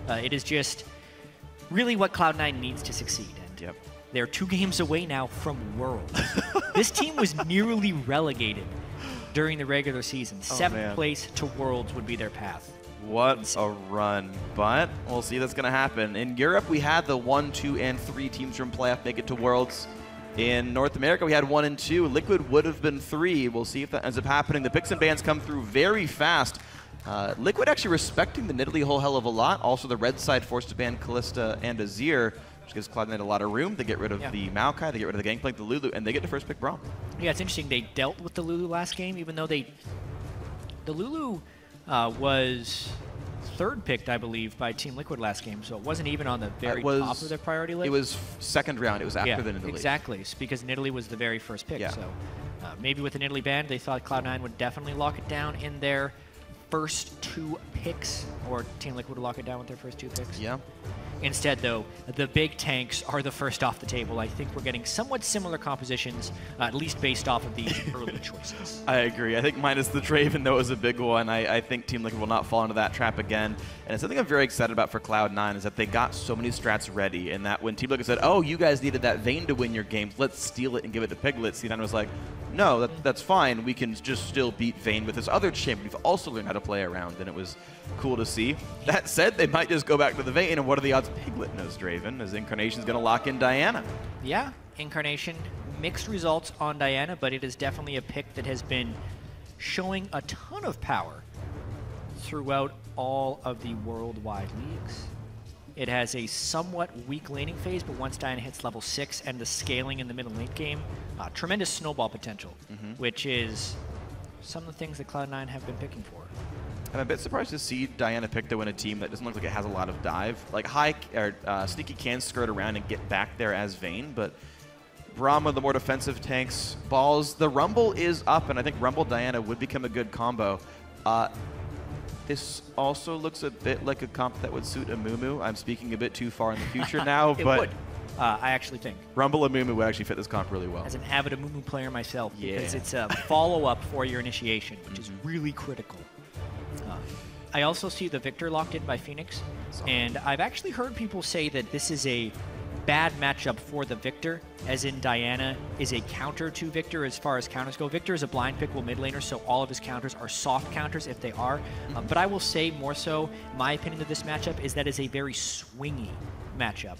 It is just really what Cloud9 needs to succeed. And they're 2 games away now from Worlds. This team was nearly relegated during the regular season. 7th place to Worlds would be their path. What a run, but we'll see if that's going to happen. In Europe, we had the 1, 2, and 3 teams from playoff make it to Worlds. In North America, we had 1 and 2. Liquid would have been 3. We'll see if that ends up happening. The picks and bans come through very fast. Liquid actually respecting the Nidalee a whole hell of a lot. Also, the red side forced to ban Kalista and Azir, which gives Cloud9 a lot of room. They get rid of the Maokai, they get rid of the Gangplank, the Lulu, and they get to first pick Braum. Yeah, it's interesting. They dealt with the Lulu last game, even though the Lulu was 3rd picked, I believe, by Team Liquid last game, so it wasn't even on the very top of their priority list. It was 2nd round. It was after the Nidalee. Exactly. It's because Nidalee was the very first pick. So maybe with the Nidalee ban, they thought Cloud9 would definitely lock it down in their first 2 picks, or Team Liquid would lock it down with their first 2 picks. Yeah. Instead, though, the big tanks are the first off the table. I think we're getting somewhat similar compositions, at least based off of these early choices. I agree. I think minus the Draven, though, is a big one. I think Team Liquid will not fall into that trap again. And something I'm very excited about for Cloud9 is that they got so many strats ready, and that when Team Liquid said, oh, you guys needed that Vayne to win your games, let's steal it and give it to Piglet, C9 was like, no, that's fine. We can just still beat Vayne with this other champion we've also learned how to play around, and it was cool to see. That said, they might just go back to the Vayne, and what are the odds Piglet knows Draven, as Incarnation's going to lock in Diana? Yeah, Incarnation, mixed results on Diana, but it is definitely a pick that has been showing a ton of power throughout all of the worldwide leagues. It has a somewhat weak laning phase, but once Diana hits level 6 and the scaling in the middle late game, tremendous snowball potential, which is some of the things that Cloud9 have been picking for. I'm a bit surprised to see Diana pick to win a team that doesn't look like it has a lot of dive. Like Sneaky can skirt around and get back there as Vayne, but Braum with the more defensive tanks. Balls, the Rumble is up, and I think Rumble Diana would become a good combo. This also looks a bit like a comp that would suit Amumu. I'm speaking a bit too far in the future now, it but would. I actually think Rumble Amumu would actually fit this comp really well. As an avid Amumu player myself, because it's a follow-up for your initiation, which is really critical. I also see the Viktor locked in by FeniX, and I've actually heard people say that this is a bad matchup for the Viktor, as in Diana is a counter to Viktor as far as counters go. Viktor is a blind pickable mid laner, so all of his counters are soft counters if they are. But I will say more so, my opinion of this matchup is that is a very swingy matchup.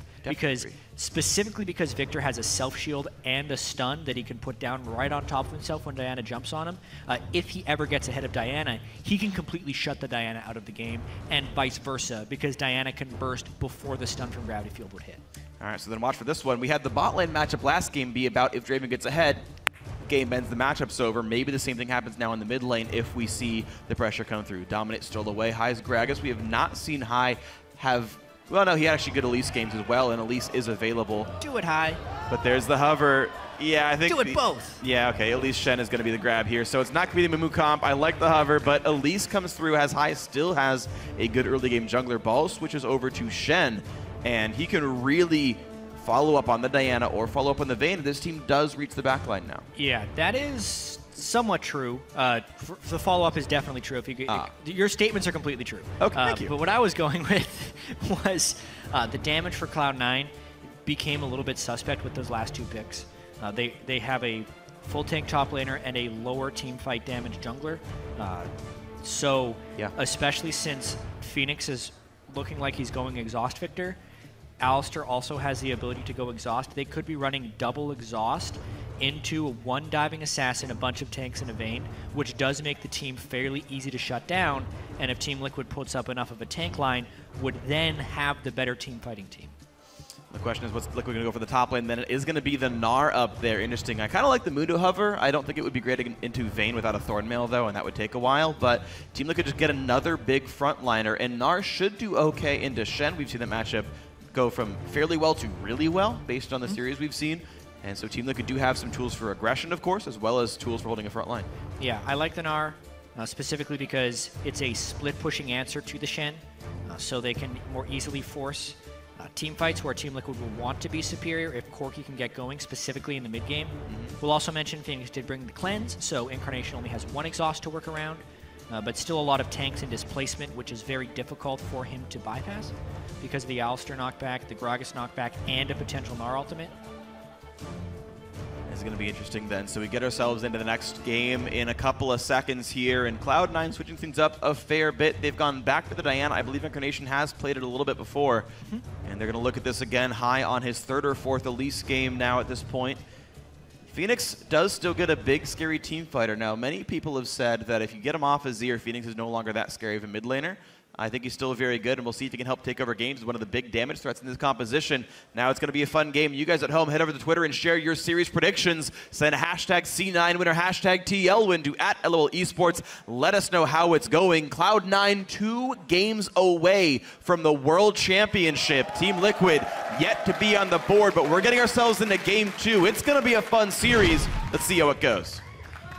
Specifically because Viktor has a self-shield and a stun that he can put down right on top of himself when Diana jumps on him. If he ever gets ahead of Diana, he can completely shut the Diana out of the game, and vice versa, because Diana can burst before the stun from Gravity Field would hit. All right, so then watch for this one. We had the bot lane matchup last game be about if Draven gets ahead, game ends, the matchup's over. Maybe the same thing happens now in the mid lane if we see the pressure come through. Dominate stole away. High's Gragas. We have not seen High have... Well, no, he had actually good Elise games as well, and Elise is available. Do it, High. But there's the hover. Yeah, I think... Do it both. Yeah, okay, Elise Shen is going to be the grab here. So it's not going to be the Mumu comp. I like the hover, but Elise comes through as High still has a good early game jungler. Ball switches over to Shen, and he can really follow up on the Diana or follow up on the Vayne. This team does reach the backline now. Yeah, that is somewhat true. The follow-up is definitely true. If you, your statements are completely true. Okay, thank you. But what I was going with was the damage for Cloud9 became a little bit suspect with those last 2 picks. They have a full tank top laner and a lower team fight damage jungler. Especially since FeniX is looking like he's going exhaust Viktor, Alistar also has the ability to go exhaust. They could be running double exhaust into one diving assassin, a bunch of tanks, and a Vayne, which does make the team fairly easy to shut down, and if Team Liquid puts up enough of a tank line, would then have the better team fighting team. The question is, what's Liquid going to go for the top lane? Then it is going to be the Gnar up there. Interesting. I kind of like the Mundo hover. I don't think it would be great into Vayne without a Thornmail, though, and that would take a while. But Team Liquid just get another big frontliner, and Gnar should do okay into Shen. We've seen that matchup go from fairly well to really well based on the series we've seen. And so Team Liquid do have some tools for aggression, of course, as well as tools for holding a front line. Yeah, I like the Gnar specifically because it's a split-pushing answer to the Shen, so they can more easily force team fights where Team Liquid will want to be superior if Corki can get going, specifically in the mid-game. We'll also mention FeniX did bring the cleanse, so Incarnation only has 1 exhaust to work around. but still a lot of tanks and displacement, which is very difficult for him to bypass because of the Alistar knockback, the Gragas knockback, and a potential Gnar ultimate. It's going to be interesting then. So we get ourselves into the next game in a couple of seconds here, and Cloud9 switching things up a fair bit. They've gone back to the Diana. I believe Incarnation has played it a little bit before, and they're going to look at this again. High on his third or fourth Elise game now at this point. FeniX does still get a big, scary team fighter. Now, many people have said that if you get him off his Azir, FeniX is no longer that scary of a mid laner. I think he's still very good, and we'll see if he can help take over games. He's one of the big damage threats in this composition. Now it's going to be a fun game. You guys at home, head over to Twitter and share your series predictions. Send hashtag C9 winner, hashtag TL win to @LOL Esports. Let us know how it's going. Cloud9 2 games away from the World Championship. Team Liquid yet to be on the board, but we're getting ourselves into game 2. It's going to be a fun series. Let's see how it goes.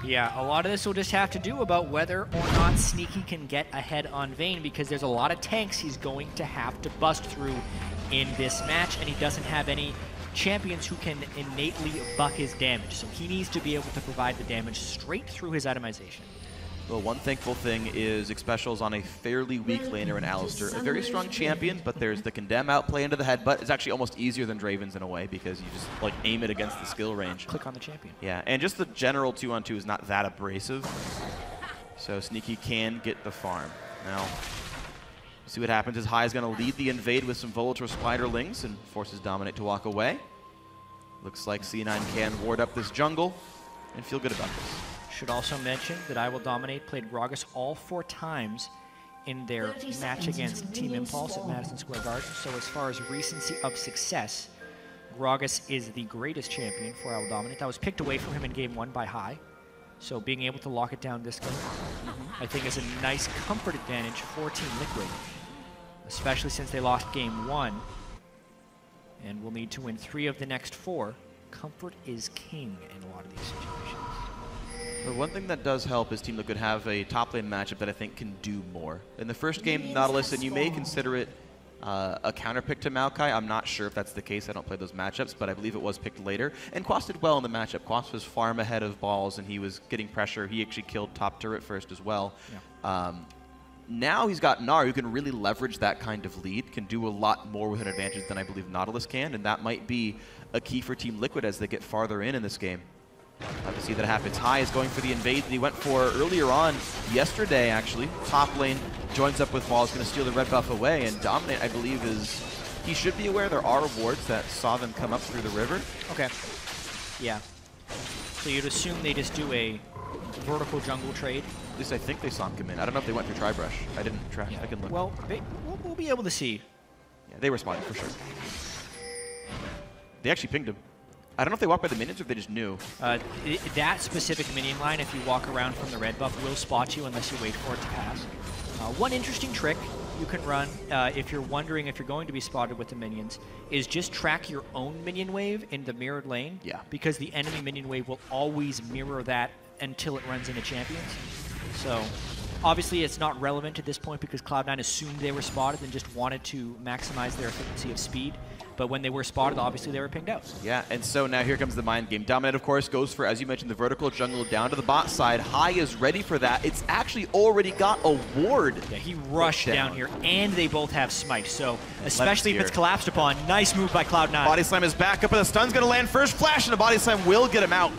Yeah, a lot of this will just have to do about whether or not Sneaky can get ahead on Vayne, because there's a lot of tanks he's going to have to bust through in this match, and he doesn't have any champions who can innately buck his damage. So he needs to be able to provide the damage straight through his itemization. Well, one thankful thing is Xpecial is on a fairly weak laner in Alistar. A very strong champion, but there's the condemn outplay into the headbutt. It's actually almost easier than Draven's in a way because you just like aim it against the skill range. Click on the champion. Yeah, and just the general 2-on-2 is not that abrasive. So Sneaky can get the farm. Now, see what happens. His High is going to lead the invade with some Volator Spiderlings and forces Dominate to walk away. Looks like C9 can ward up this jungle and feel good about this. Should also mention that IWillDominate played Gragas all 4 times in their match against Team Impulse at Madison Square Garden. So as far as recency of success, Gragas is the greatest champion for IWillDominate. That was picked away from him in Game 1 by High. So being able to lock it down this game, I think is a nice comfort advantage for Team Liquid, especially since they lost Game 1 and will need to win 3 of the next 4. Comfort is king in a lot of these situations. The one thing that does help is Team Liquid have a top lane matchup that I think can do more. In the first game, Nautilus, and you may consider it a counter pick to Maokai. I'm not sure if that's the case. I don't play those matchups, but I believe it was picked later. And Quas did well in the matchup. Quas was farm ahead of Balls, and he was getting pressure. He actually killed top turret first as well. Yeah. Now he's got Gnar, who can really leverage that kind of lead, can do a lot more with an advantage than I believe Nautilus can, and that might be a key for Team Liquid as they get farther in this game. Love to see that happens. High is going for the invade that he went for earlier on yesterday, actually. Top lane joins up with Balls, going to steal the red buff away, and Dominate, I believe, he should be aware there are wards that saw them come up through the river. Okay. Yeah. So you'd assume they just do a vertical jungle trade? At least I think they saw him come in. I don't know if they went through Tribrush. I didn't track. Yeah. I can look. Well, we'll be able to see. Yeah, they responded for sure. They actually pinged him. I don't know if they walked by the minions or if they just knew. That specific minion line, if you walk around from the red buff, will spot you unless you wait for it to pass. One interesting trick you can run, if you're wondering if you're going to be spotted with the minions, is just track your own minion wave in the mirrored lane. Yeah. Because the enemy minion wave will always mirror that until it runs into champions. So, obviously it's not relevant at this point because Cloud9 assumed they were spotted and just wanted to maximize their efficiency of speed. But when they were spotted, obviously they were pinged out. Yeah, and so now here comes the mind game. Dominate, of course, goes for, as you mentioned, the vertical jungle down to the bot side. High is ready for that. It's actually already got a ward. Yeah, he rushed down here, and they both have smite. So, especially if it's collapsed upon, nice move by Cloud9. Body slam is back up, and the stun's going to land first. Flash, and the body slam will get him out.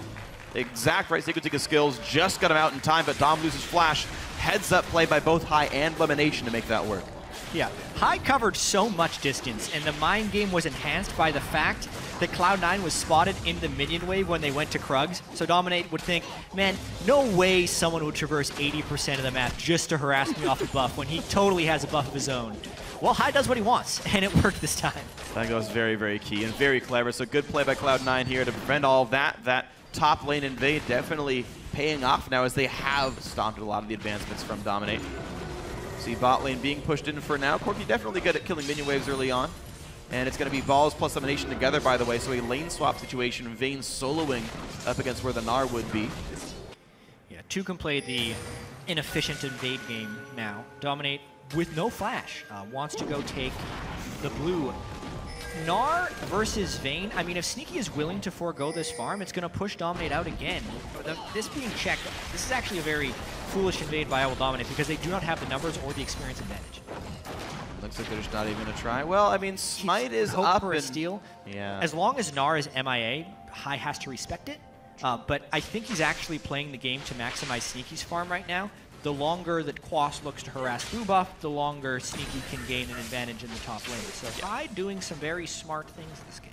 Exact right sequencing of skills, just got him out in time, but Dom loses flash. Heads up play by both High and LemonNation to make that work. Yeah, High covered so much distance, and the mind game was enhanced by the fact that Cloud9 was spotted in the minion wave when they went to Krugs. So Dominate would think, man, no way someone would traverse 80% of the map just to harass me off a buff when he totally has a buff of his own. Well, High does what he wants, and it worked this time. That goes very, very key and very clever. So good play by Cloud9 here to prevent all of that. That top lane invade definitely paying off now as they have stomped a lot of the advancements from Dominate. See bot lane being pushed in for now. Corki definitely good at killing minion waves early on. And it's going to be Balls plus LemonNation together, by the way, so a lane swap situation. Vayne soloing up against where the Gnar would be. Yeah, 2 can play the inefficient invade game now. Dominate with no flash, wants to go take the blue. Gnar versus Vayne. I mean, if Sneaky is willing to forego this farm, it's going to push Dominate out again. This being checked, this is actually a very foolish invade by IWillDominate because they do not have the numbers or the experience advantage. Looks like they're just not even going to try. Well, I mean, Smite is hope up for a and steal. Yeah. As long as Gnar is MIA, High has to respect it. But I think he's actually playing the game to maximize Sneaky's farm right now. The longer that Quas looks to harass blue buff, the longer Sneaky can gain an advantage in the top lane. So High doing some very smart things this game.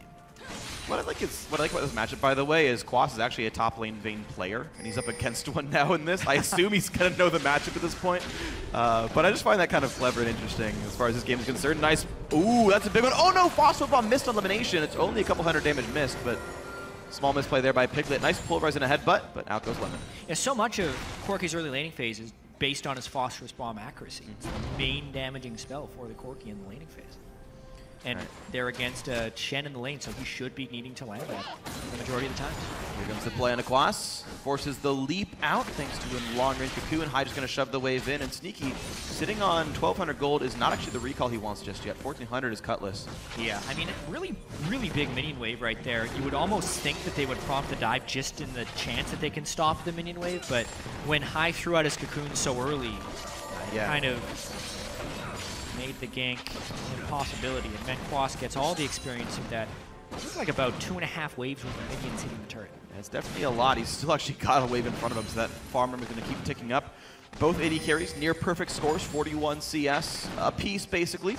What I like about this matchup, by the way, is Quas is actually a top lane Vayne player, and he's up against one now in this. I assume he's going to know the matchup at this point. But I just find that kind of clever and interesting as far as this game is concerned. Nice. Ooh, that's a big one. Oh no, Phosphor Bomb missed on elimination. It's only a couple hundred damage missed, but small misplay there by Piglet. Nice pulverize and a headbutt, but out goes Lemon. Yeah, so much of Corki's early laning phase is based on his Phosphorus Bomb accuracy. It's the main damaging spell for the Corki in the laning phase. And they're against Shen in the lane, so he should be needing to land that the majority of the time. Here comes the play on a Quas. Forces the leap out thanks to a long-range Cocoon. High just going to shove the wave in, and Sneaky, sitting on 1,200 gold, is not actually the recall he wants just yet. 1,400 is Cutlass. Yeah, I mean, really, really big minion wave right there. You would almost think that they would prompt the dive just in the chance that they can stop the minion wave, but when High threw out his Cocoon so early, kind of made the gank an impossibility, and then Quas gets all the experience of that. Looks like about 2.5 waves with the minions hitting the turret. Yeah, it's definitely a lot. He's still actually got a wave in front of him, so that farm room is going to keep ticking up. Both AD carries, near perfect scores, 41 CS a piece, basically.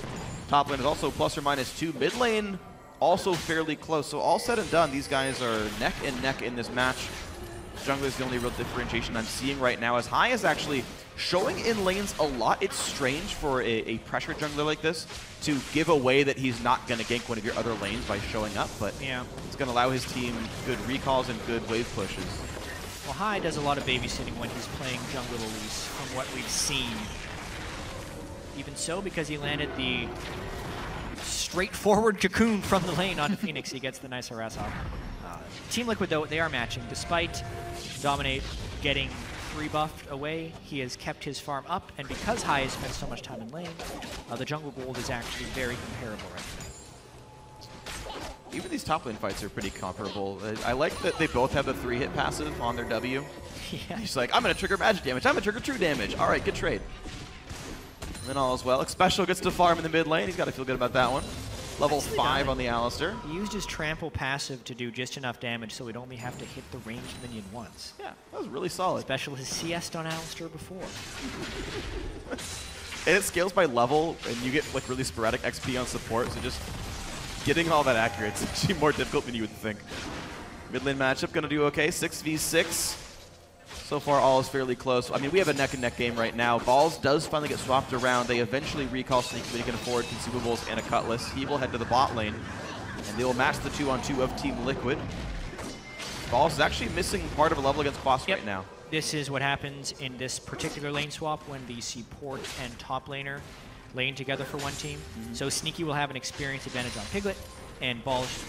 Top lane is also ±2. Mid lane, also fairly close. So all said and done, these guys are neck and neck in this match. Jungler is the only real differentiation I'm seeing right now, as High is actually showing in lanes a lot. It's strange for a pressure jungler like this to give away that he's not going to gank one of your other lanes by showing up, but it's going to allow his team good recalls and good wave pushes. Well, High does a lot of babysitting when he's playing jungle Elise, from what we've seen. Even so, because he landed the straightforward Cocoon from the lane on FeniX, he gets the nice harass off. Team Liquid, though, they are matching. Despite Dominate getting 3 buffed away, he has kept his farm up, and because High has spent so much time in lane, the jungle gold is actually very comparable right now. Even these top lane fights are pretty comparable. I like that they both have the 3-hit passive on their W. Yeah. He's like, I'm going to trigger magic damage, I'm going to trigger true damage. All right, good trade. And then all is well. Xpecial gets to farm in the mid lane. He's got to feel good about that one. Level 5 on the Alistar. He used his trample passive to do just enough damage so he'd only have to hit the ranged minion once. Yeah, that was really solid. Xpecial has CS'd on Alistar before. And it scales by level, and you get like really sporadic XP on support, so just getting all that accurate is actually more difficult than you would think. Mid lane matchup going to do okay, 6v6. So far, all is fairly close. I mean, we have a neck-and-neck game right now. Balls does finally get swapped around. They eventually recall Sneaky, but he can afford consumables and a Cutlass. He will head to the bot lane, and they will match the 2-on-2 of Team Liquid. Balls is actually missing part of a level against Quas right now. This is what happens in this particular lane swap when the support and top laner lane together for one team. So Sneaky will have an experience advantage on Piglet, and Balls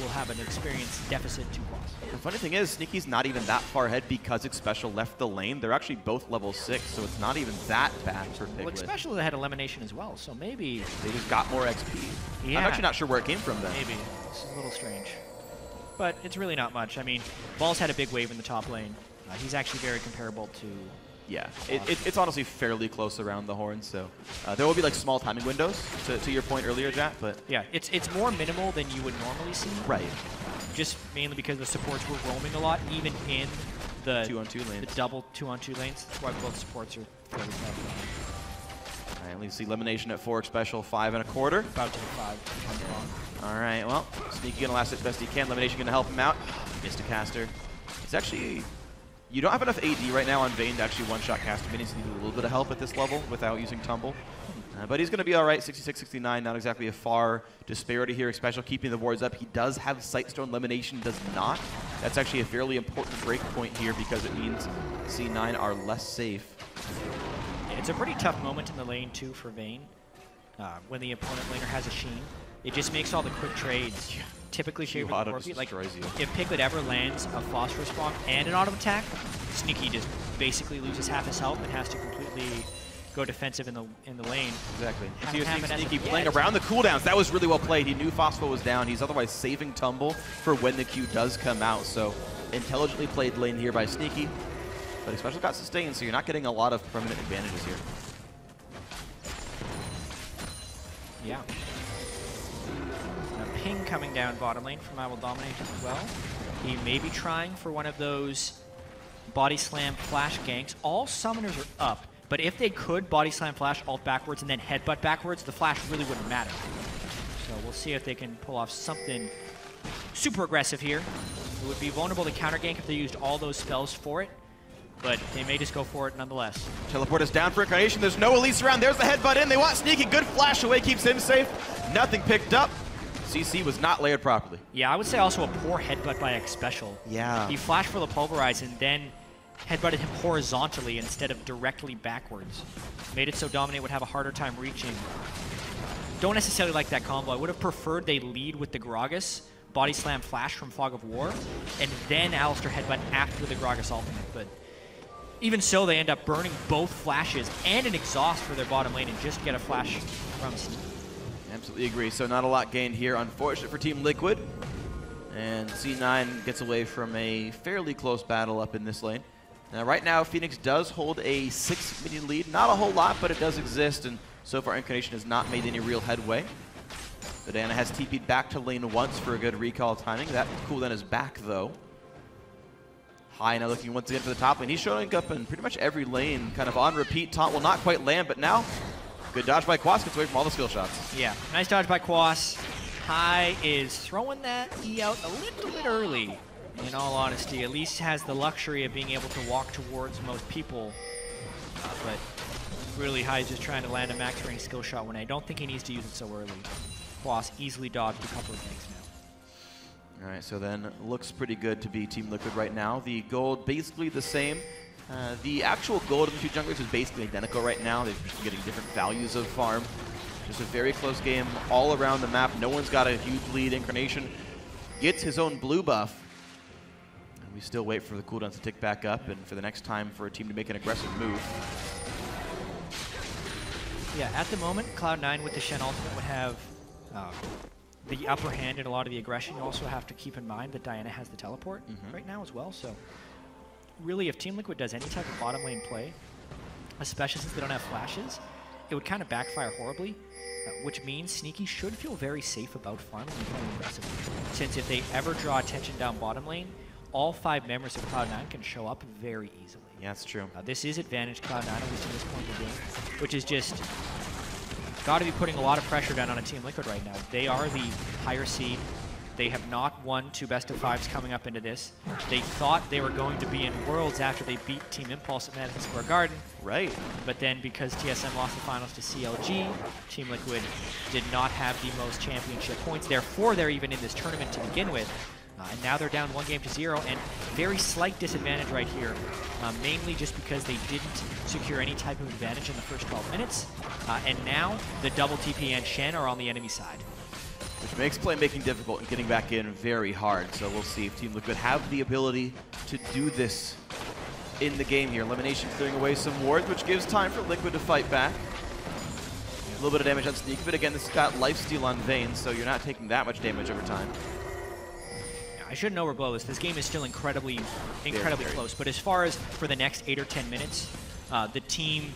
will have an experience deficit to Quas. The funny thing is, Sneaky's not even that far ahead because Xpecial left the lane. They're actually both level 6, so it's not even that bad for Piglet. Well, Xpecial had elimination as well, so maybe they just got more XP. Yeah. I'm actually not sure where it came from then. Maybe. It's a little strange. But it's really not much. I mean, Balls had a big wave in the top lane. He's actually very comparable to... Yeah, it's honestly fairly close around the horn, so there will be like small timing windows, to your point earlier, Jatt, but... Yeah, it's more minimal than you would normally see. Right. Just mainly because the supports were roaming a lot, even in the 2-on-2 lanes. The double 2-on-2 lanes. That's why both supports are fairly tough. All right, we see elimination at 4, Xpecial 5.25. About to hit 5. All right, well, Sneaky gonna last as best he can. Elimination gonna help him out. Missed a caster. It's actually... You don't have enough AD right now on Vayne to actually one-shot cast minions. You need a little bit of help at this level without using Tumble. But he's going to be all right, 66-69, not exactly a far disparity here. Xpecial keeping the wards up. He does have Sightstone, elimination does not. That's actually a fairly important break point here because it means C9 are less safe. Yeah, it's a pretty tough moment in the lane, too, for Vayne. When the opponent laner has a Sheen, it just makes all the quick trades typically favor the Corki. Like, if Piglet ever lands a Phosphorus Bomb and an auto attack, Sneaky just basically loses half his health and has to completely go defensive in the lane. Exactly. Have He was him being as a- sneaky, playing around the cooldowns. That was really well played. He knew Phospho was down. He's otherwise saving Tumble for when the Q does come out. So intelligently played lane here by Sneaky. But Xpecial got sustained, so you're not getting a lot of permanent advantages here. Yeah. Now ping coming down bottom lane from IWillDominate as well. He may be trying for one of those body slam flash ganks. All summoners are up, but if they could body slam flash ult backwards and then headbutt backwards, the flash really wouldn't matter. So we'll see if they can pull off something super aggressive here. It would be vulnerable to counter gank if they used all those spells for it, but they may just go for it nonetheless. Teleport is down for Incarnation. There's no Elise around. There's the headbutt in. They want Sneaky. Good flash away. Keeps him safe. Nothing picked up. CC was not layered properly. Yeah, I would say also a poor headbutt by Xpecial. Yeah. He flashed for the pulverize and then headbutted him horizontally instead of directly backwards. Made it so Dominate would have a harder time reaching. Don't necessarily like that combo. I would have preferred they lead with the Gragas, body slam flash from Fog of War, and then Alistar headbutt after the Gragas ultimate. But even so, they end up burning both flashes and an exhaust for their bottom lane and just get a flash from Sneaky. Absolutely agree. So not a lot gained here. Unfortunate for Team Liquid. And C9 gets away from a fairly close battle up in this lane. Now, right now, FeniX does hold a 6-minion lead. Not a whole lot, but it does exist. And so far, Incarnation has not made any real headway. But Diana has TP'd back to lane once for a good recall timing. That cooldown is back, though. High now looking once again for the top lane. He's showing up in pretty much every lane, kind of on repeat. Taunt will not quite land, but now, good dodge by Quas, gets away from all the skill shots. Yeah, nice dodge by Quas. High is throwing that E out a little bit early, in all honesty. Elise has the luxury of being able to walk towards most people, but really High is just trying to land a max range skill shot when I don't think he needs to use it so early. Quas easily dodged a couple of things now. All right, so then looks pretty good to be Team Liquid right now. The gold basically the same. The actual gold of the two junglers is basically identical right now. They're just getting different values of farm. Just a very close game all around the map. No one's got a huge lead. Incarnation gets his own blue buff. And we still wait for the cooldowns to tick back up and for the next time for a team to make an aggressive move. Yeah, at the moment, Cloud9 with the Shen ultimate would have the upper hand in a lot of the aggression. You also have to keep in mind that Diana has the teleport right now as well. So really, if Team Liquid does any type of bottom lane play, especially since they don't have flashes, it would kind of backfire horribly, which means Sneaky should feel very safe about farming and playing aggressively. Since if they ever draw attention down bottom lane, all 5 members of Cloud9 can show up very easily. Yeah, that's true. This is advantage Cloud9, at least at this point in the game, which is just got to be putting a lot of pressure down on a Team Liquid right now. They are the higher seed. They have not won 2 best-of-5s coming up into this. They thought they were going to be in Worlds after they beat Team Impulse at Madison Square Garden. Right. But then because TSM lost the finals to CLG, Team Liquid did not have the most championship points. Therefore, they're even in this tournament to begin with. And now they're down 1-0, and very slight disadvantage right here, mainly just because they didn't secure any type of advantage in the first 12 minutes. And now the double TP and Shen are on the enemy side. Which makes playmaking difficult and getting back in very hard. So we'll see if Team Liquid have the ability to do this in the game here. LemonNation clearing away some wards, which gives time for Liquid to fight back. A little bit of damage on Sneak, but again, this has got lifesteal on Vayne, so you're not taking that much damage over time. I shouldn't overblow this. This game is still incredibly close. But as far as for the next 8 or 10 minutes, the team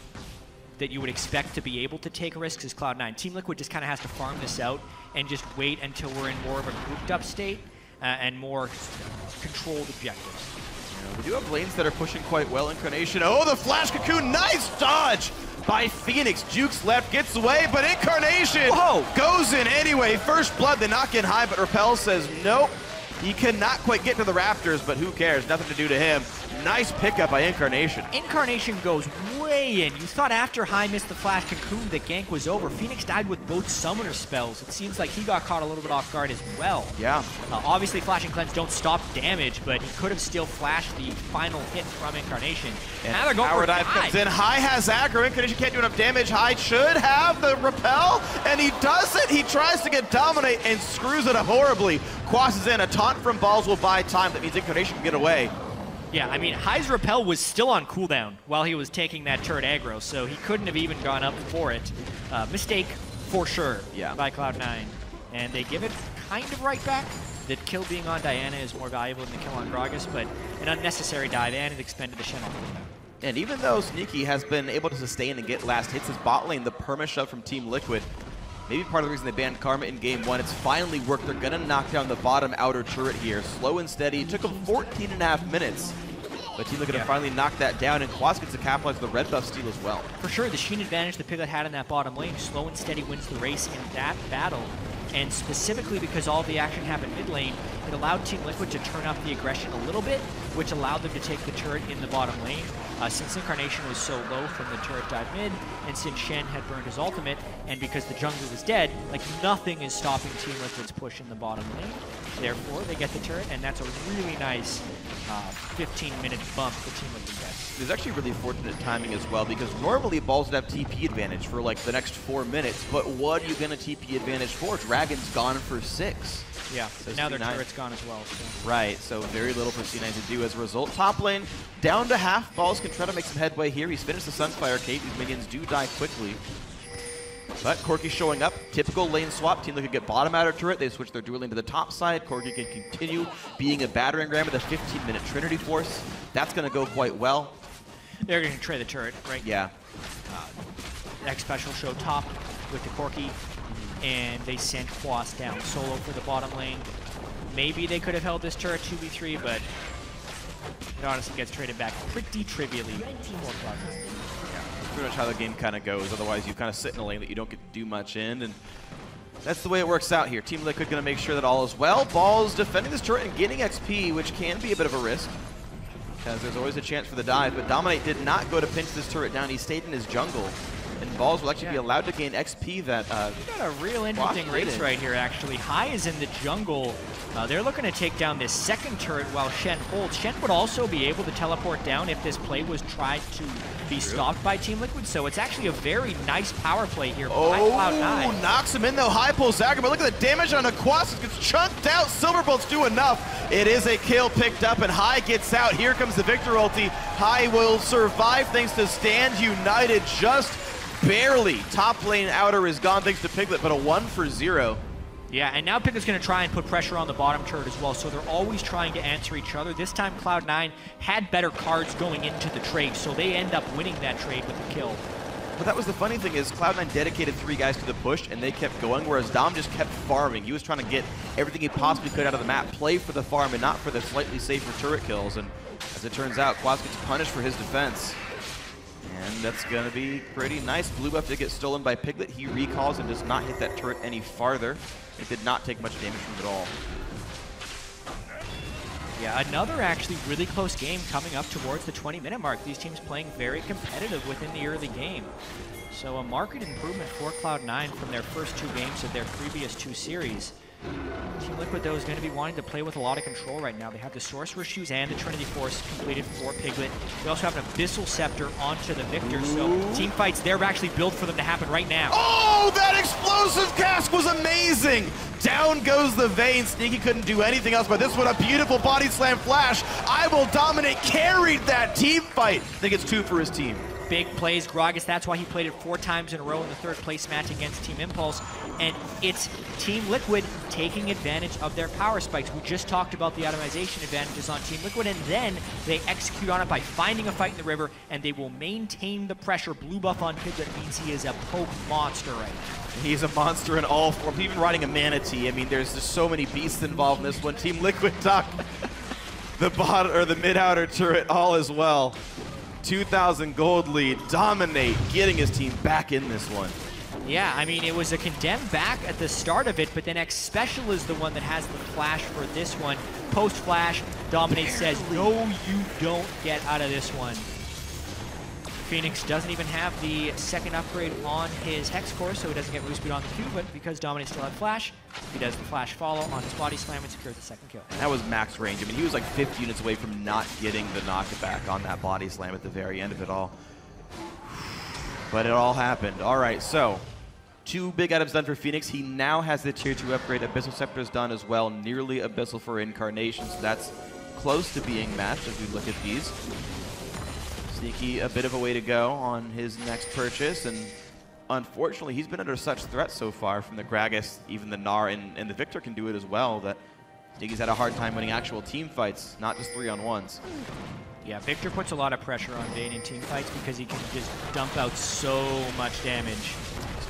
that you would expect to be able to take risks is Cloud9. Team Liquid just kind of has to farm this out and just wait until we're in more of a grouped up state and more controlled objectives. Yeah, we do have lanes that are pushing quite well. Incarnation, oh, the Flash Cocoon, nice dodge by FeniX. Jukes left, gets away, but Incarnation goes in anyway. First blood, they knock in High, but Repel says nope. He cannot quite get to the Raptors, but who cares? Nothing to do to him. Nice pickup by Incarnation. Incarnation goes way in. You thought after High missed the Flash Cocoon, the gank was over. FeniX died with both Summoner spells. It seems like he got caught a little bit off guard as well. Yeah. Obviously, Flash and Cleanse don't stop damage, but he could have still flashed the final hit from Incarnation. And now they're going for Dive comes in. High has aggro. Incarnation can't do enough damage. High should have the repel, and he doesn't. He tries to get Dominate and screws it up horribly. Quas is in. A taunt from Balls will buy time. That means Incarnation can get away. Yeah, I mean, High's Repel was still on cooldown while he was taking that turret aggro, so he couldn't have even gone up for it. Mistake for sure by Cloud9. And they give it kind of right back. The kill being on Diana is more valuable than the kill on Gragas, but an unnecessary dive, and it expended the Shen on cooldown. And even though Sneaky has been able to sustain and get last hits, his bot lane, the perma-shove from Team Liquid, maybe part of the reason they banned Karma in Game 1, it's finally worked. They're going to knock down the bottom outer turret here. Slow and steady. It took them 14.5 minutes. But Team Liquid have finally knocked that down, and Quas gets to capitalize with the red buff steal as well. For sure, the Sheen advantage the Piglet had in that bottom lane. Slow and steady wins the race in that battle. And specifically because all of the action happened mid lane, it allowed Team Liquid to turn up the aggression a little bit, which allowed them to take the turret in the bottom lane. Since Incarnation was so low from the turret dive mid, and since Shen had burned his ultimate, and because the jungler was dead, like nothing is stopping Team Liquid's push in the bottom lane. Therefore, they get the turret, and that's a really nice 15-minute bump for Team Liquid gets. There's actually really fortunate timing as well, because normally Balls would have TP advantage for like the next 4 minutes, but what are you going to TP advantage for? Dragon's gone for 6. Yeah, so now their turret's gone as well. So. Right, so very little for C9 to do as a result. Top lane down to half. Balls can try to make some headway here. He's finished the Sunfire Cape. These minions do die quickly. But Corki showing up. Typical lane swap. Team Liquid get bottom outer turret. They switch their dueling to the top side. Corki can continue being a battering ram with a 15-minute Trinity Force. That's going to go quite well. They're going to trade the turret, right? Yeah. Xpecial show top with the Corki. And they sent Quas down solo for the bottom lane. Maybe they could have held this turret 2v3, but it honestly gets traded back pretty trivially for Cloud9. Yeah, that's pretty much how the game kind of goes. Otherwise, you kind of sit in a lane that you don't get to do much in, and that's the way it works out here. Team Liquid going to make sure that all is well. Balls defending this turret and getting XP, which can be a bit of a risk, because there's always a chance for the dive, but Dominate did not go to pinch this turret down. He stayed in his jungle. And Balls will actually be allowed to gain XP that we got a real interesting race right here, actually. High is in the jungle. They're looking to take down this second turret while Shen holds. Shen would also be able to teleport down if this play was tried to be stopped by Team Liquid, so it's actually a very nice power play here by Cloud9. Knocks him in though, high pull Zagger, but look at the damage on Quas. It gets chunked out. Silverbolts do enough. It is a kill picked up, and High gets out. Here comes the Viktor ulti. High will survive thanks to Stand United just barely. Top lane outer is gone thanks to Piglet, but a 1-for-0. Yeah, and now Piglet's going to try and put pressure on the bottom turret as well, so they're always trying to answer each other. This time Cloud9 had better cards going into the trade, so they end up winning that trade with a kill. But that was the funny thing is Cloud9 dedicated 3 guys to the push, and they kept going, whereas Dom just kept farming. He was trying to get everything he possibly could out of the map, play for the farm and not for the slightly safer turret kills. And as it turns out, Quas gets punished for his defense. And that's going to be pretty nice. Blue buff did get stolen by Piglet. He recalls and does not hit that turret any farther. It did not take much damage from it at all. Yeah, another actually really close game coming up towards the 20-minute mark. These teams playing very competitive within the early game. So a marked improvement for Cloud9 from their first 2 games of their previous 2 series. Team Liquid, though, is going to be wanting to play with a lot of control right now. They have the Sorcerer Shoes and the Trinity Force completed for Piglet. They also have an Abyssal Scepter onto the Viktor, so team fights, they're actually built for them to happen right now. Oh, that explosive cast was amazing! Down goes the Vayne. Sneaky couldn't do anything else, but this one, a beautiful body slam flash. IWillDominate carried that team fight. I think it's 2 for his team. Big plays, Gragas, that's why he played it 4 times in a row in the 3rd place match against Team Impulse. And it's Team Liquid taking advantage of their power spikes. We just talked about the itemization advantages on Team Liquid, and then they execute on it by finding a fight in the river, and they will maintain the pressure. Blue buff on Piglet means he is a poke monster right now. He's a monster in all forms, even riding a manatee. I mean, there's just so many beasts involved in this one. Team Liquid tuck the bot or the mid outer turret all as well. 2,000 gold lead. Dominate getting his team back in this one. Yeah, I mean, it was a condemned back at the start of it, but then Xpecial is the one that has the flash for this one. Post-flash, Dominate says, no, you don't get out of this one. FeniX doesn't even have the 2nd upgrade on his Hex Core, so he doesn't get move speed on the Q, but because Dominate still had flash, he does the flash follow on his body slam and secures the 2nd kill. And that was max range. I mean, he was like 50 units away from not getting the knockback on that body slam at the very end of it all. But it all happened. All right, so 2 big items done for FeniX. He now has the tier 2 upgrade. Abyssal Scepter is done as well. Nearly Abyssal for Incarnation, so that's close to being matched as we look at these. Sneaky, a bit of a way to go on his next purchase, and unfortunately, he's been under such threat so far from the Gragas, even the Gnar, and the Viktor can do it as well, that Sneaky's had a hard time winning actual team fights, not just 3-on-1s. Yeah, Viktor puts a lot of pressure on Vayne in team fights because he can just dump out so much damage.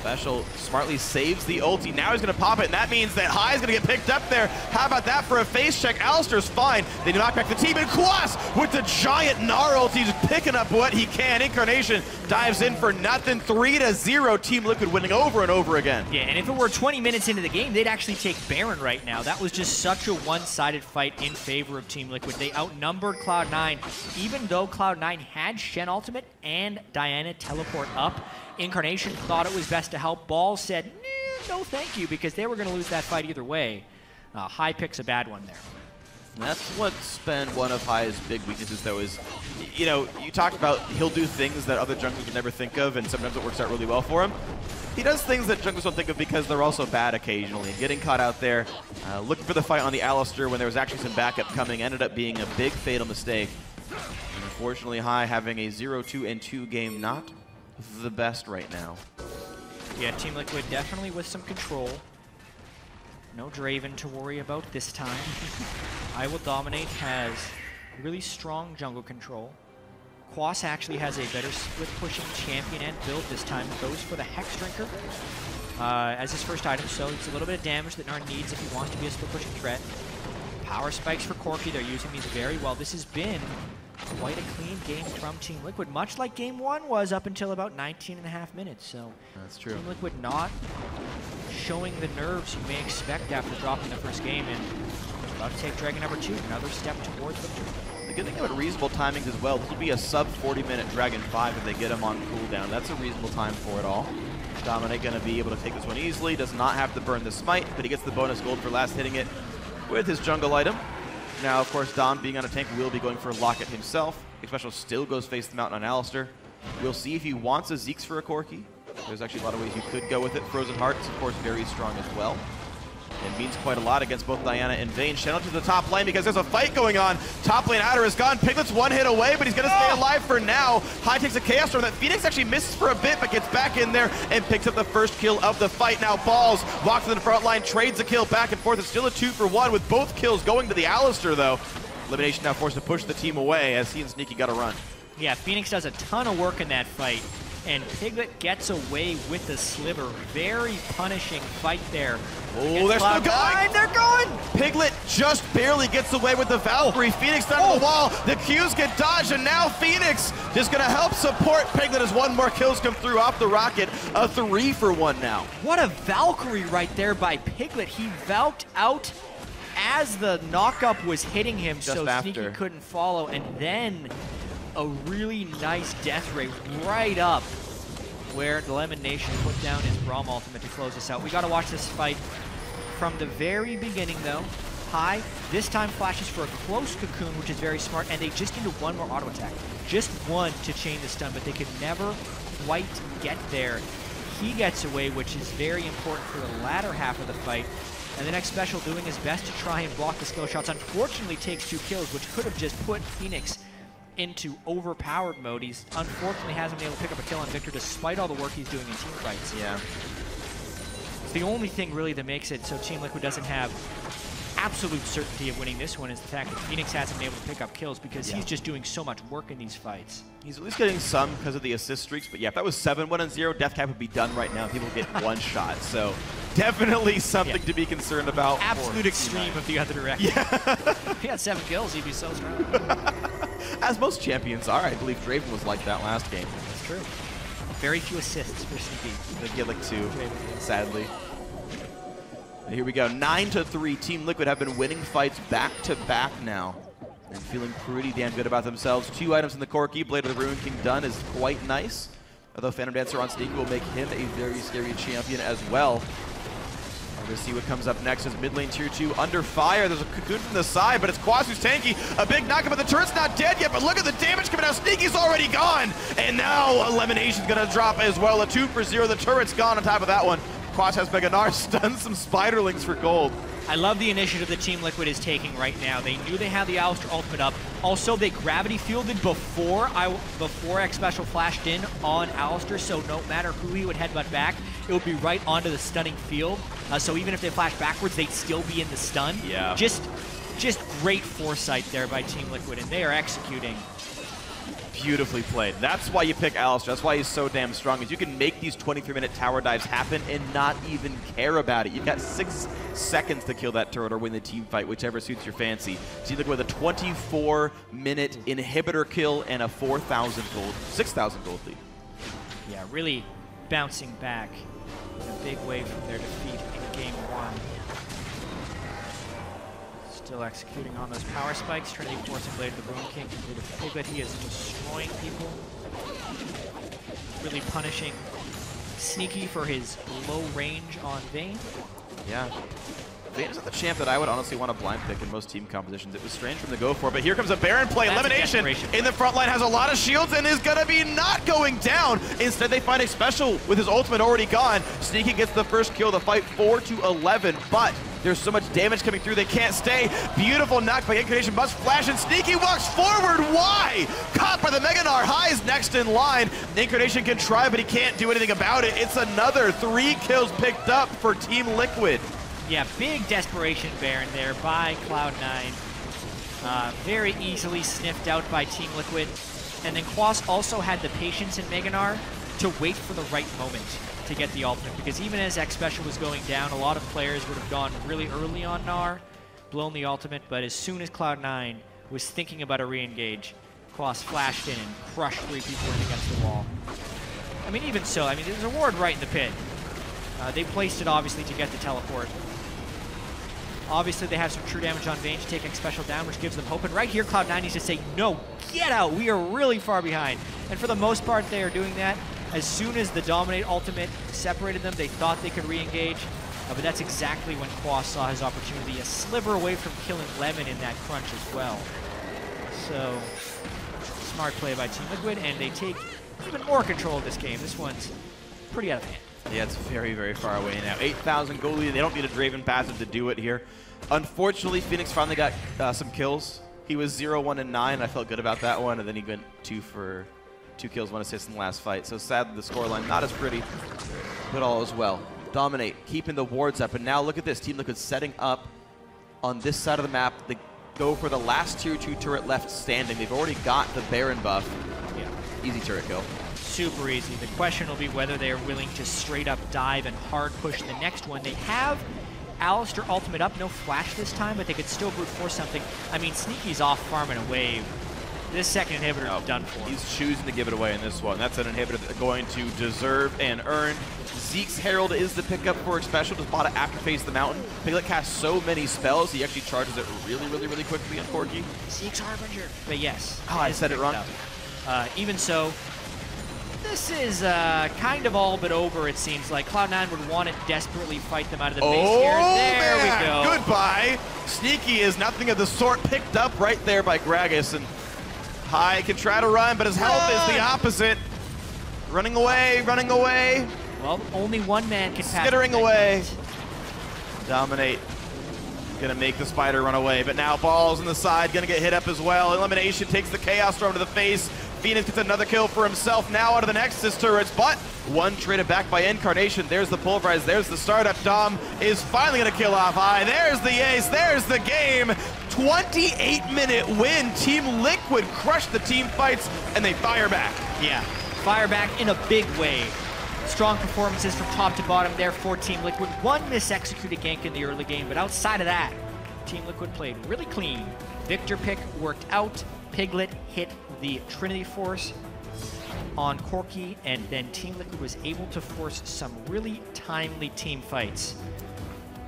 Xpecial smartly saves the ulti. Now he's going to pop it, and that means that High is going to get picked up there. How about that for a face check? Alistar's fine. They knock back the team, and Quas with the giant Gnar ulti, just picking up what he can. Incarnation dives in for nothing. 3-0, Team Liquid winning over and over again. Yeah, and if it were 20 minutes into the game, they'd actually take Baron right now. That was just such a one-sided fight in favor of Team Liquid. They outnumbered Cloud9, even though Cloud9 had Shen ultimate and Diana teleport up. Incarnation thought it was best to help. Ball said, no thank you, because they were going to lose that fight either way. High picks a bad one there. That's what's been one of High's big weaknesses, though, is, you know, you talked about he'll do things that other junglers would never think of, and sometimes it works out really well for him. He does things that junglers don't think of because they're also bad occasionally. Getting caught out there, looking for the fight on the Alistar when there was actually some backup coming, ended up being a big fatal mistake. And unfortunately, High having a 0-2-2 game, not the best right now. Yeah, Team Liquid definitely with some control. No Draven to worry about this time. IWillDominate has really strong jungle control. Quas actually has a better split-pushing champion and build this time. Goes for the Hex Drinker as his first item, so it's a little bit of damage that Gnar needs if he wants to be a split-pushing threat. Power spikes for Corki. They're using these very well. This has been quite a clean game from Team Liquid, much like Game 1 was up until about 19.5 minutes. So that's true. Team Liquid not showing the nerves you may expect after dropping the first game, and about to take Dragon number 2, another step towards victory. The good thing about reasonable timings as well, this will be a sub 40-minute Dragon 5 if they get him on cooldown. That's a reasonable time for it all. Dominate going to be able to take this one easily, does not have to burn the smite, but he gets the bonus gold for last hitting it with his jungle item. Now, of course, Dom, being on a tank, will be going for a Locket himself. Xpecial still goes face the mountain on Alistar. We'll see if he wants a Zeke's for a Corki. There's actually a lot of ways you could go with it. Frozen Heart's, of course, very strong as well. It means quite a lot against both Diana and Vayne. Shen to the top lane because there's a fight going on. Top lane Adder is gone. Piglet's one hit away, but he's going to stay alive for now. High takes a Chaos Storm. That FeniX actually misses for a bit, but gets back in there and picks up the first kill of the fight. Now Balls walks to the front line, trades the kill back and forth. It's still a 2-for-1 with both kills going to the Alistar, though. LemonNation now forced to push the team away as he and Sneaky got a run. Yeah, FeniX does a ton of work in that fight, and Piglet gets away with the sliver. Very punishing fight there. Oh, they're still going! They're going! Piglet just barely gets away with the Valkyrie. FeniX down to the wall. The Qs get dodged, and now FeniX just going to help support Piglet as one more kills come through off the rocket. A 3-for-1 now. What a Valkyrie right there by Piglet. He Valked out as the knockup was hitting him, just so after. Sneaky couldn't follow, and then a really nice death ray right up where the LemonNation put down his Braum ultimate to close us out. We got to watch this fight from the very beginning, though. High this time flashes for a close cocoon, which is very smart, and they just needed one more auto attack. Just one to chain the stun, but they could never quite get there. He gets away, which is very important for the latter half of the fight. And the next Xpecial doing his best to try and block the skill shots. Unfortunately takes 2 kills, which could have just put FeniX into overpowered mode. He's unfortunately hasn't been able to pick up a kill on Viktor despite all the work he's doing in team fights. Yeah. It's the only thing really that makes it so Team Liquid doesn't have absolute certainty of winning this one is the fact that FeniX hasn't been able to pick up kills because he's just doing so much work in these fights. He's at least getting some because of the assist streaks, but yeah, if that was 7-1-0, Death Cap would be done right now. People get one shot, so definitely something to be concerned about. Absolute extreme of the other direction. Yeah. If he had 7 kills, he'd be so strong. As most champions are. I believe Draven was like that last game. That's true. Very few assists for Sneaky. They get like 2, sadly. And here we go, 9-3. Team Liquid have been winning fights back-to-back now. And feeling pretty damn good about themselves. 2 items in the Corki. Blade of the Ruin King done is quite nice. Although Phantom Dancer on Sneaky will make him a very scary champion as well. We're going to see what comes up next as mid lane tier 2 under fire. There's a cocoon from the side, but it's Quas who's tanky. A big knockup, but the turret's not dead yet, but look at the damage coming out. Sneaky's already gone. And now LemonNation's going to drop as well. A 2-for-0. The turret's gone on top of that one. Quas has Mega Gnar, stuns some Spiderlings for gold. I love the initiative that Team Liquid is taking right now. They knew they had the Alistar ultimate up. Also, they gravity fielded before Xpecial flashed in on Alistar, so no matter who he would headbutt back, it would be right onto the stunning field. So even if they flash backwards, they'd still be in the stun. Yeah. Just great foresight there by Team Liquid, and they are executing. Beautifully played. That's why you pick Alistar. That's why he's so damn strong, is you can make these 23-minute tower dives happen and not even care about it. You've got 6 seconds to kill that turret or win the team fight, whichever suits your fancy. So you look with a 24-minute inhibitor kill and a 4,000 gold, 6,000 gold lead. Yeah, really bouncing back in a big way from their defeat in Game 1. Still executing on those power spikes. Trinity forcing Blade of the Braum King completed the Piglet. He is destroying people. Really punishing Sneaky for his low range on Vayne. Yeah. Vayne is not the champ that I would honestly want to blind pick in most team compositions. It was strange from the go for, but here comes a Baron play. LemonNation in the front line has a lot of shields and is going to be not going down. Instead, they find Xpecial with his ultimate already gone. Sneaky gets the first kill, the fight 4-11, but there's so much damage coming through, they can't stay. Beautiful knock by Incarnation, must flash, and Sneaky walks forward. Why? Caught by the Mega Gnar. High's next in line. Incarnation can try, but he can't do anything about it. It's another 3 kills picked up for Team Liquid. Yeah, big desperation Baron there by Cloud9. Very easily sniffed out by Team Liquid. And then Quas also had the patience in Mega Gnar to wait for the right moment to get the ultimate, because even as Xpecial was going down, a lot of players would have gone really early on Gnar, blown the ultimate, but as soon as Cloud9 was thinking about a re-engage, Quas flashed in and crushed 3 people in against the wall. I mean, even so, I mean, there's a ward right in the pit. They placed it, obviously, to get the teleport. Obviously, they have some true damage on Vayne to take Xpecial down, which gives them hope. And right here, Cloud9 needs to say, no, get out. We are really far behind. And for the most part, they are doing that. As soon as the Dominate ultimate separated them, they thought they could re-engage. But that's exactly when Quas saw his opportunity, a sliver away from killing Lemon in that crunch as well. So, smart play by Team Liquid, and they take even more control of this game. This one's pretty out of hand. Yeah, it's very, very far away now. 8,000 gold lead. They don't need a Draven passive to do it here. Unfortunately, FeniX finally got some kills. He was 0-1 and 9. I felt good about that one, and then he went 2 kills, 1 assist in the last fight. So sadly, the scoreline not as pretty, but all is well. Dominate, keeping the wards up, and now look at this. Team Liquid setting up on this side of the map. They go for the last tier 2 turret left standing. They've already got the Baron buff. Yeah, easy turret kill. Super easy. The question will be whether they are willing to straight up dive and hard push the next one. They have Alistar ultimate up, no flash this time, but they could still brute force something. I mean, Sneaky's off farming a wave. This second inhibitor is done for. He's choosing to give it away in this one. That's an inhibitor that's going to deserve and earn. Zeke's Herald is the pickup for Xpecial. Just bought it after Face the Mountain. Piglet casts so many spells, he actually charges it really, really, really quickly on Corki. Zeke's Harbinger. But yes. Oh, I said it wrong. Even so, this is kind of all but over, it seems like. Cloud9 would want to desperately fight them out of the base here. There we go. Goodbye. Sneaky is nothing of the sort, picked up right there by Gragas. And High can try to run, but his health is the opposite. Running away, running away. Well, only one man can pass. Skittering away. Dominate. Gonna make the spider run away, but now Balls on the side, gonna get hit up as well. Elimination takes the Chaos Storm to the face. FeniX gets another kill for himself now out of the Nexus turrets, but one traded back by Incarnation. There's the Pulverize, there's the startup. Dom is finally gonna kill off High. There's the ace, there's the game. 28-minute win. Team Liquid crushed the team fights, and they fire back. Yeah, fire back in a big way. Strong performances from top to bottom there for Team Liquid. One mis-executed gank in the early game, but outside of that, Team Liquid played really clean. Viktor pick worked out. Piglet hit the Trinity Force on Corki, and then Team Liquid was able to force some really timely team fights.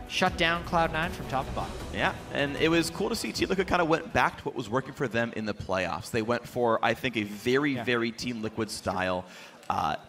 Shut down Cloud9 from top to bottom. Yeah, and it was cool to see Team Liquid kind of went back to what was working for them in the playoffs. They went for, I think, a very, very Team Liquid style.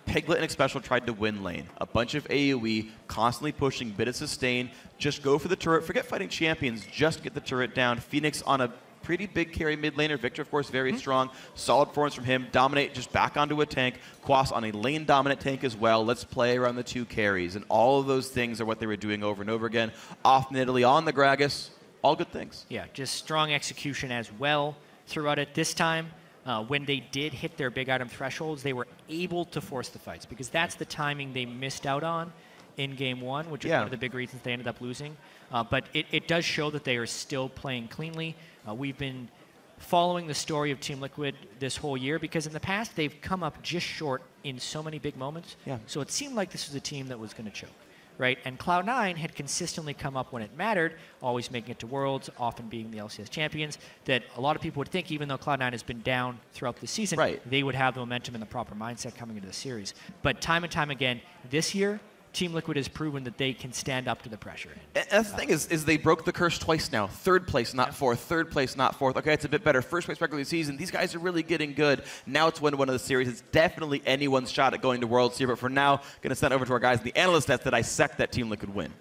Piglet and Xpecial tried to win lane. A bunch of AoE, constantly pushing, bit of sustain. Just go for the turret. Forget fighting champions. Just get the turret down. FeniX on a pretty big carry mid laner. Viktor, of course, very strong. Solid performance from him. Dominate just back onto a tank. Quas on a lane dominant tank as well. Let's play around the 2 carries. And all of those things are what they were doing over and over again. Off in Italy, on the Gragas. All good things. Yeah, just strong execution as well throughout it. This time, when they did hit their big item thresholds, they were able to force the fights because that's the timing they missed out on in Game 1, which is one of the big reasons they ended up losing. But it does show that they are still playing cleanly. We've been following the story of Team Liquid this whole year because in the past they've come up just short in so many big moments. Yeah. So it seemed like this was a team that was going to choke. Right? And Cloud9 had consistently come up when it mattered, always making it to Worlds, often being the LCS champions, that a lot of people would think, even though Cloud9 has been down throughout the season, they would have the momentum and the proper mindset coming into the series. But time and time again, this year, Team Liquid has proven that they can stand up to the pressure. And that's the thing is they broke the curse twice now. 3rd place, not 4th. 3rd place, not 4th. Okay, it's a bit better. 1st place regular season. These guys are really getting good. Now it's one of the series. It's definitely anyone's shot at going to Worlds here. But for now, going to send it over to our guys in the analyst desk to dissect that Team Liquid win.